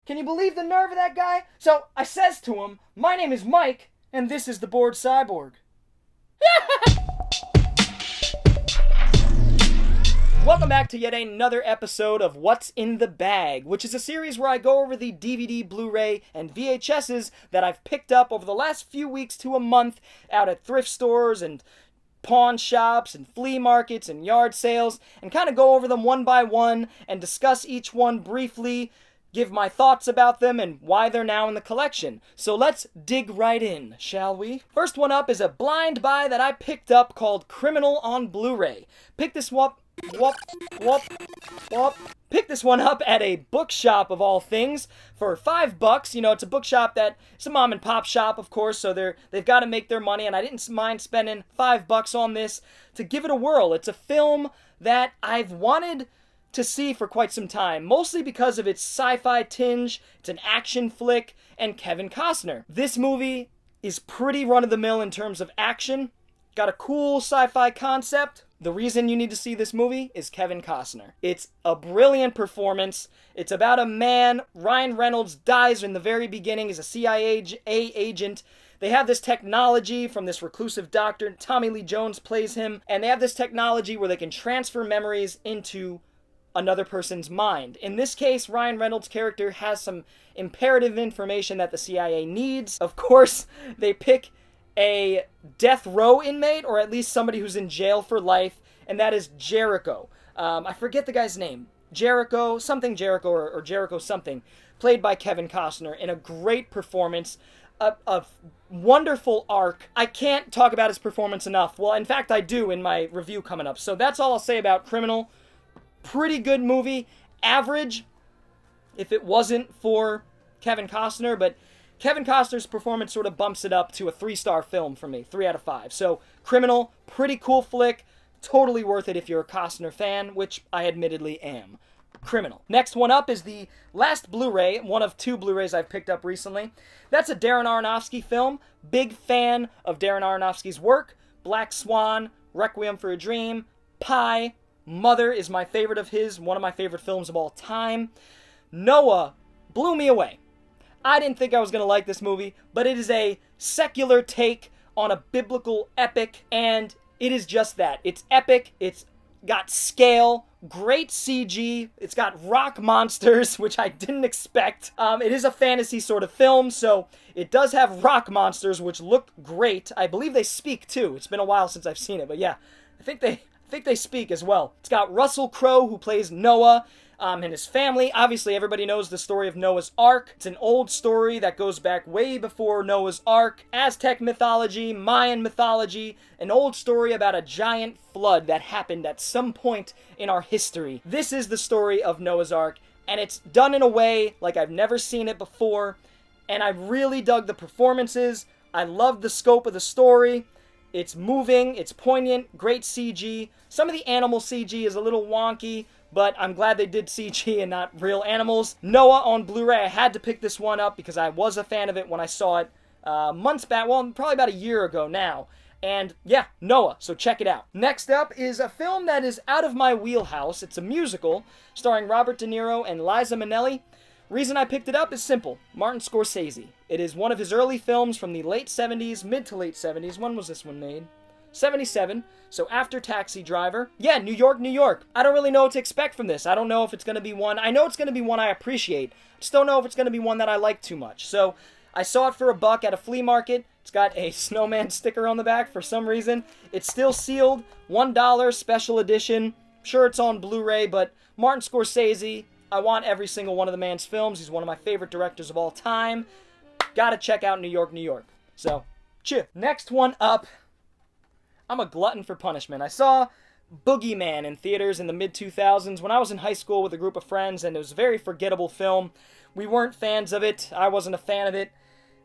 Can you believe the nerve of that guy? So I says to him, my name is Mike, and this is the Bored Cyborg. Welcome back to yet another episode of What's in the Bag, which is a series where I go over the DVD, Blu-ray, and VHSs that I've picked up over the last few weeks to a month out at thrift stores and pawn shops and flea markets and yard sales, and kind of go over them one by one and discuss each one briefly, give my thoughts about them and why they're now in the collection. So let's dig right in, shall we? First one up is a blind buy that I picked up called Criminal on Blu-ray. Pick this one Pick this one up at a bookshop of all things for $5. You know, it's a bookshop it's a mom and pop shop, of course, so they've got to make their money, and I didn't mind spending $5 on this to give it a whirl. It's a film that I've wanted to see for quite some time, mostly because of its sci-fi tinge, it's an action flick, and Kevin Costner. This movie is pretty run-of-the-mill in terms of action, got a cool sci-fi concept. The reason you need to see this movie is Kevin Costner. It's a brilliant performance. It's about a man, Ryan Reynolds dies in the very beginning, he's a CIA agent. They have this technology from this reclusive doctor, Tommy Lee Jones plays him, and they have this technology where they can transfer memories into another person's mind. In this case, Ryan Reynolds' character has some imperative information that the CIA needs. Of course, they pick a death row inmate, or at least somebody who's in jail for life, and that is Jericho. I forget the guy's name. Jericho or Jericho something, played by Kevin Costner in a great performance, a wonderful arc. I can't talk about his performance enough. Well, in fact, I do in my review coming up. So that's all I'll say about Criminal. Pretty good movie. Average, if it wasn't for Kevin Costner, but Kevin Costner's performance sort of bumps it up to a 3-star film for me, 3 out of 5. So, Criminal, pretty cool flick, totally worth it if you're a Costner fan, which I admittedly am. Criminal. Next one up is the last Blu-ray, one of 2 Blu-rays I've picked up recently. That's a Darren Aronofsky film. Big fan of Darren Aronofsky's work. Black Swan, Requiem for a Dream, Pi, Mother is my favorite of his, one of my favorite films of all time. Noah blew me away. I didn't think I was going to like this movie, but it is a secular take on a biblical epic, and it is just that. It's epic, it's got scale, great CG, it's got rock monsters, which I didn't expect. It is a fantasy sort of film, so it does have rock monsters, which look great. I believe they speak, too. It's been a while since I've seen it, but yeah, I think they speak as well. It's got Russell Crowe, who plays Noah, and his family. Obviously, everybody knows the story of Noah's Ark. It's an old story that goes back way before Noah's Ark. Aztec mythology, Mayan mythology, an old story about a giant flood that happened at some point in our history. This is the story of Noah's Ark, and it's done in a way like I've never seen it before, and I really dug the performances. I loved the scope of the story. It's moving, it's poignant, great CG. Some of the animal CG is a little wonky, but I'm glad they did CG and not real animals. Noah on Blu-ray, I had to pick this one up because I was a fan of it when I saw it months back, well, probably about a year ago now. And yeah, Noah, so check it out. Next up is a film that is out of my wheelhouse. It's a musical starring Robert De Niro and Liza Minnelli. Reason I picked it up is simple. Martin Scorsese. It is one of his early films from the late 70s, mid to late 70s. When was this one made? 77, so after Taxi Driver. Yeah, New York, New York. I don't really know what to expect from this. I don't know if it's going to be one. I know it's going to be one I appreciate. I just don't know if it's going to be one that I like too much. So I saw it for $1 at a flea market. It's got a snowman sticker on the back for some reason. It's still sealed. $1 special edition. Sure, it's on Blu-ray, but Martin Scorsese, I want every single one of the man's films. He's one of my favorite directors of all time. Gotta check out New York, New York. So, cheer. Next one up. I'm a glutton for punishment. I saw Boogeyman in theaters in the mid-2000s when I was in high school with a group of friends, and it was a very forgettable film. We weren't fans of it. I wasn't a fan of it.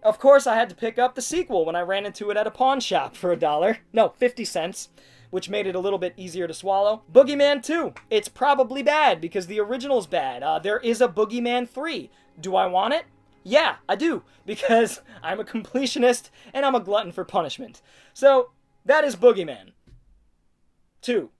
Of course, I had to pick up the sequel when I ran into it at a pawn shop for $1. No, 50 cents. Which made it a little bit easier to swallow. Boogeyman 2. It's probably bad because the original's bad. There is a Boogeyman 3. Do I want it? Yeah, I do. Because I'm a completionist and I'm a glutton for punishment. So, that is Boogeyman 2.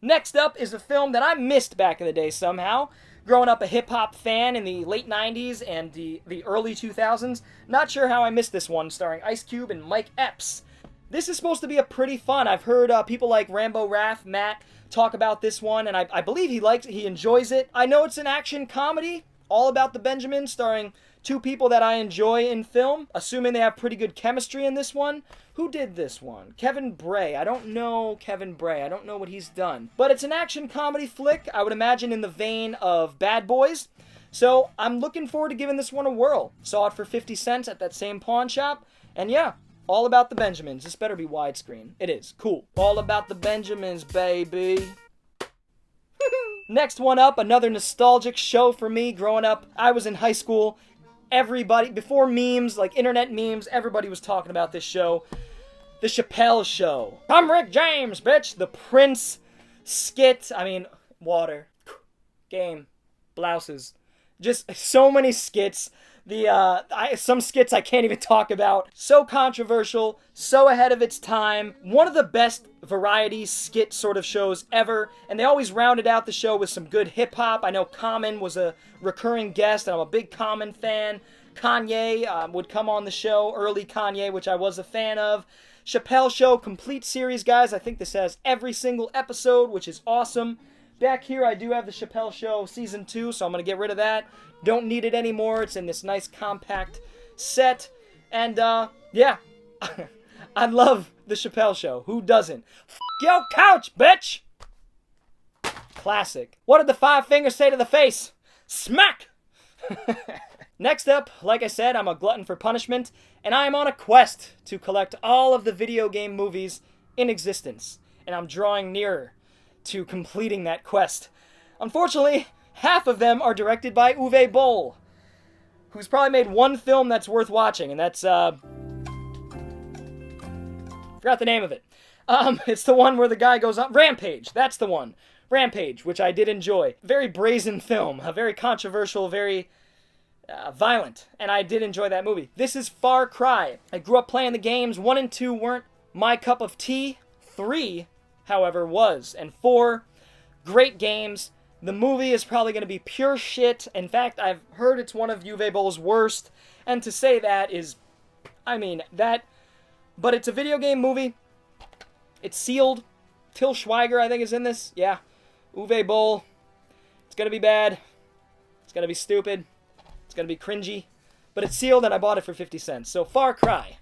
Next up is a film that I missed back in the day somehow. Growing up a hip-hop fan in the late 90s and the early 2000s, not sure how I missed this one, starring Ice Cube and Mike Epps. This is supposed to be a pretty fun. I've heard people like Rambo Raph, Matt, talk about this one, and I believe he enjoys it. I know it's an action comedy, all about the Benjamins, starring two people that I enjoy in film, assuming they have pretty good chemistry in this one. Who did this one? Kevin Bray. I don't know Kevin Bray. I don't know what he's done. But it's an action comedy flick, I would imagine in the vein of Bad Boys. So I'm looking forward to giving this one a whirl. Saw it for 50 cents at that same pawn shop, and yeah, all about the Benjamins. This better be widescreen. It is. Cool. All about the Benjamins, baby. Next one up, another nostalgic show for me. Growing up, I was in high school. Everybody, before memes, like internet memes, everybody was talking about this show. The Chappelle Show. I'm Rick James, bitch. The Prince skit. Water. Game. Blouses. Just so many skits. Some skits I can't even talk about. So controversial, so ahead of its time. One of the best variety skit sort of shows ever, and they always rounded out the show with some good hip-hop. I know Common was a recurring guest, and I'm a big Common fan. Kanye would come on the show, early Kanye, which I was a fan of. Chappelle Show, complete series, guys. I think this has every single episode, which is awesome. Back here, I do have the Chappelle Show Season 2, so I'm going to get rid of that. Don't need it anymore. It's in this nice compact set. And, yeah. I love the Chappelle Show. Who doesn't? F*** your couch, bitch! Classic. What did the five fingers say to the face? Smack! Next up, like I said, I'm a glutton for punishment, and I am on a quest to collect all of the video game movies in existence. And I'm drawing nearer to completing that quest. Unfortunately, half of them are directed by Uwe Boll, who's probably made one film that's worth watching, and that's, forgot the name of it. It's the one where the guy goes on, Rampage, that's the one. Rampage, which I did enjoy. Very brazen film, very controversial, very violent, and I did enjoy that movie. This is Far Cry. I grew up playing the games. 1 and 2 weren't my cup of tea. 3, however, was. And 4, great games. The movie is probably going to be pure shit. In fact, I've heard it's one of Uwe Boll's worst. And to say that is, but it's a video game movie. It's sealed. Till Schweiger, I think, is in this. Yeah. Uwe Boll. It's going to be bad. It's going to be stupid. It's going to be cringy. But it's sealed and I bought it for 50 cents. So Far Cry.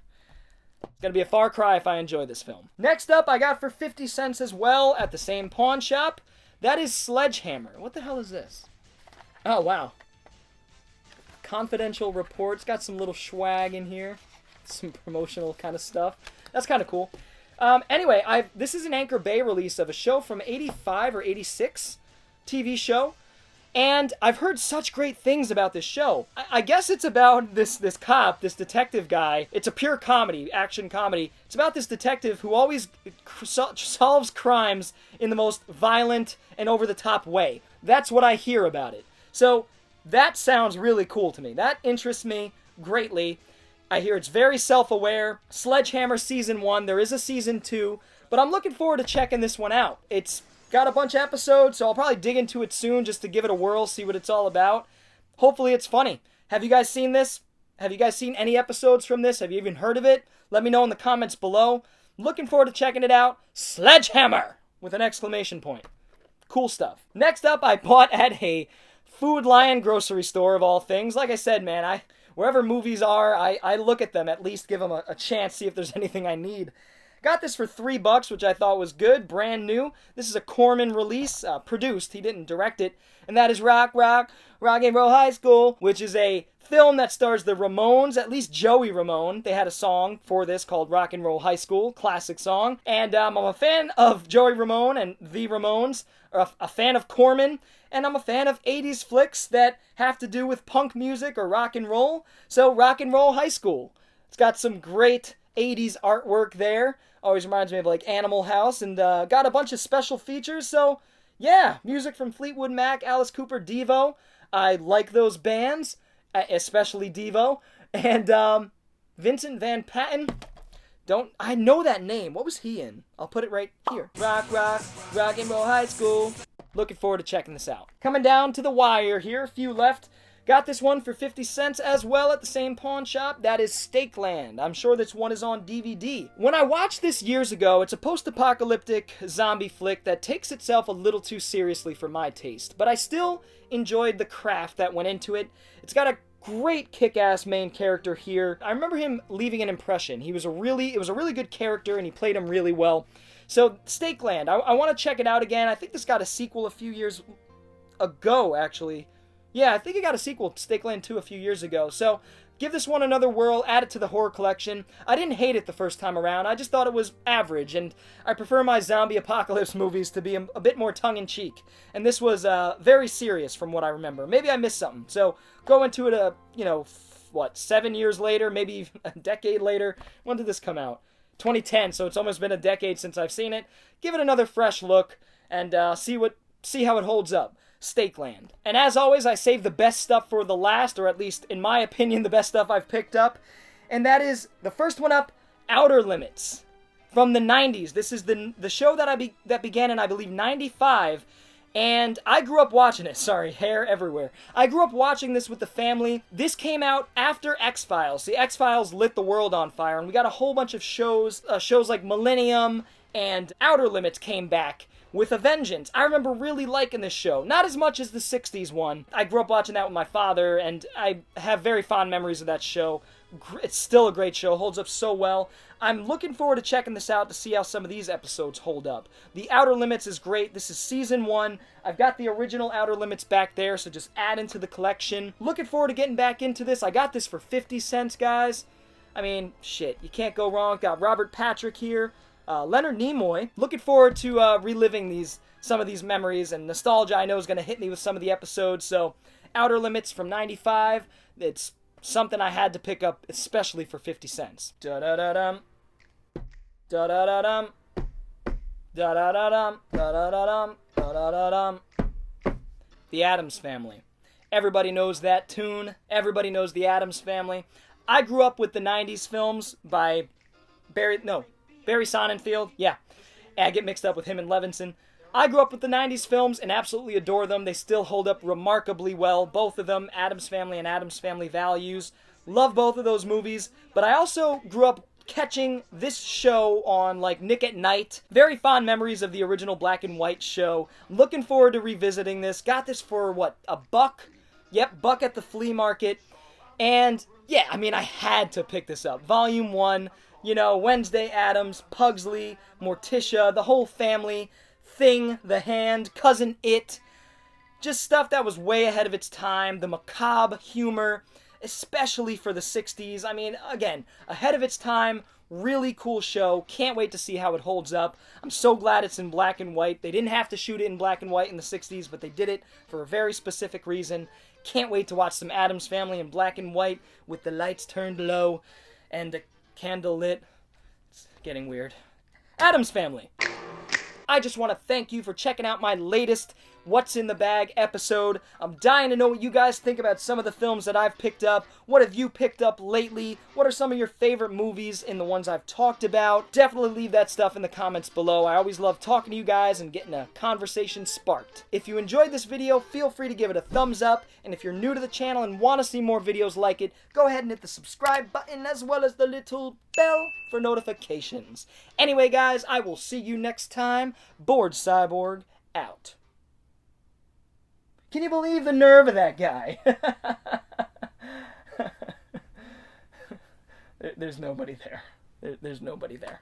It's going to be a far cry if I enjoy this film. Next up, I got for 50 cents as well at the same pawn shop. That is Sledgehammer. What the hell is this? Oh, wow. Confidential reports. Got some little swag in here. Some promotional kind of stuff. That's kind of cool. Anyway, this is an Anchor Bay release of a show from 85 or 86. TV show. And I've heard such great things about this show. I guess it's about this cop, this detective guy. It's a pure comedy, action comedy. It's about this detective who always solves crimes in the most violent and over-the-top way. That's what I hear about it. So that sounds really cool to me. That interests me greatly. I hear it's very self-aware. Sledgehammer Season 1. There is a Season 2. But I'm looking forward to checking this one out. It's got a bunch of episodes, so I'll probably dig into it soon just to give it a whirl, see what it's all about. Hopefully it's funny. Have you guys seen this? Have you guys seen any episodes from this? Have you even heard of it? Let me know in the comments below. Looking forward to checking it out. Sledgehammer! With an exclamation point. Cool stuff. Next up, I bought at a Food Lion grocery store of all things. Like I said, man, wherever movies are, I look at them, at least give them a chance, see if there's anything I need. Got this for $3, which I thought was good, brand new. This is a Corman release, produced. He didn't direct it. And that is Rock and Roll High School, which is a film that stars the Ramones, at least Joey Ramone. They had a song for this called Rock and Roll High School, classic song. And I'm a fan of Joey Ramone and the Ramones, a fan of Corman, and I'm a fan of 80s flicks that have to do with punk music or rock and roll. So Rock and Roll High School. It's got some great 80s artwork there. Always reminds me of like Animal House, and got a bunch of special features. So yeah, music from Fleetwood Mac, Alice Cooper, Devo. I like those bands, especially Devo. And Vincent Van Patten. I know that name. What was he in? I'll put it right here. Rock and Roll High School. Looking forward to checking this out. Coming down to the wire here, a few left. Got this one for 50 cents as well at the same pawn shop. That is Stakeland. I'm sure this one is on DVD. When I watched this years ago, it's a post-apocalyptic zombie flick that takes itself a little too seriously for my taste, but I still enjoyed the craft that went into it. It's got a great kick-ass main character here. I remember him leaving an impression. It was a really good character, and he played him really well. So, Stakeland, I want to check it out again. I think this got a sequel a few years ago, actually. Yeah, I think it got a sequel to Stakeland 2 a few years ago. So, give this one another whirl, add it to the horror collection. I didn't hate it the first time around. I just thought it was average, and I prefer my zombie apocalypse movies to be a bit more tongue-in-cheek. And this was very serious from what I remember. Maybe I missed something. So, go into it, 7 years later, maybe a decade later. When did this come out? 2010, so it's almost been a decade since I've seen it. Give it another fresh look, and see how it holds up. Stakeland. And as always, I save the best stuff for the last, or at least, in my opinion, the best stuff I've picked up. And that is, the first one up, Outer Limits. From the 90s. This is the show that began in, I believe, 95. And I grew up watching it. Sorry, hair everywhere. I grew up watching this with the family. This came out after X-Files. The X-Files lit the world on fire, and we got a whole bunch of shows like Millennium and Outer Limits came back with a vengeance. I remember really liking this show. Not as much as the 60s one. I grew up watching that with my father, and I have very fond memories of that show. It's still a great show. Holds up so well. I'm looking forward to checking this out to see how some of these episodes hold up. The Outer Limits is great. This is season 1. I've got the original Outer Limits back there, so just add into the collection. Looking forward to getting back into this. I got this for 50 cents, guys. I mean, shit, you can't go wrong. Got Robert Patrick here. Leonard Nimoy. Looking forward to reliving some of these memories, and nostalgia I know is going to hit me with some of the episodes. So, Outer Limits from 95, it's something I had to pick up, especially for 50 cents. Da-da-da-dum. Da-da-da-dum. Da-da-da-dum. Da-da-da-dum. Da-da-da-dum. The Addams Family. Everybody knows that tune. Everybody knows the Addams Family. I grew up with the 90s films by Barry Sonnenfeld. Yeah, I get mixed up with him and Levinson. I grew up with the 90s films and absolutely adore them. They still hold up remarkably well. Both of them, Addams Family and Addams Family Values. Love both of those movies. But I also grew up catching this show on, like, Nick at Night. Very fond memories of the original black and white show. Looking forward to revisiting this. Got this for, what, $1? Yep, $1 at the flea market. And, yeah, I mean, I had to pick this up. Volume 1. Wednesday Addams, Pugsley, Morticia, the whole family, Thing, The Hand, Cousin It. Just stuff that was way ahead of its time. The macabre humor, especially for the 60s. I mean, again, ahead of its time. Really cool show. Can't wait to see how it holds up. I'm so glad it's in black and white. They didn't have to shoot it in black and white in the 60s, but they did it for a very specific reason. Can't wait to watch some Addams Family in black and white with the lights turned low and a candle lit. It's getting weird. Addams Family. I just want to thank you for checking out my latest What's in the Bag episode. I'm dying to know what you guys think about some of the films that I've picked up. What have you picked up lately? What are some of your favorite movies in the ones I've talked about? Definitely leave that stuff in the comments below. I always love talking to you guys and getting a conversation sparked. If you enjoyed this video, feel free to give it a thumbs up. And if you're new to the channel and want to see more videos like it, go ahead and hit the subscribe button as well as the little bell for notifications. Anyway, guys, I will see you next time. Bored Cyborg out. Can you believe the nerve of that guy? There's nobody there. There's nobody there.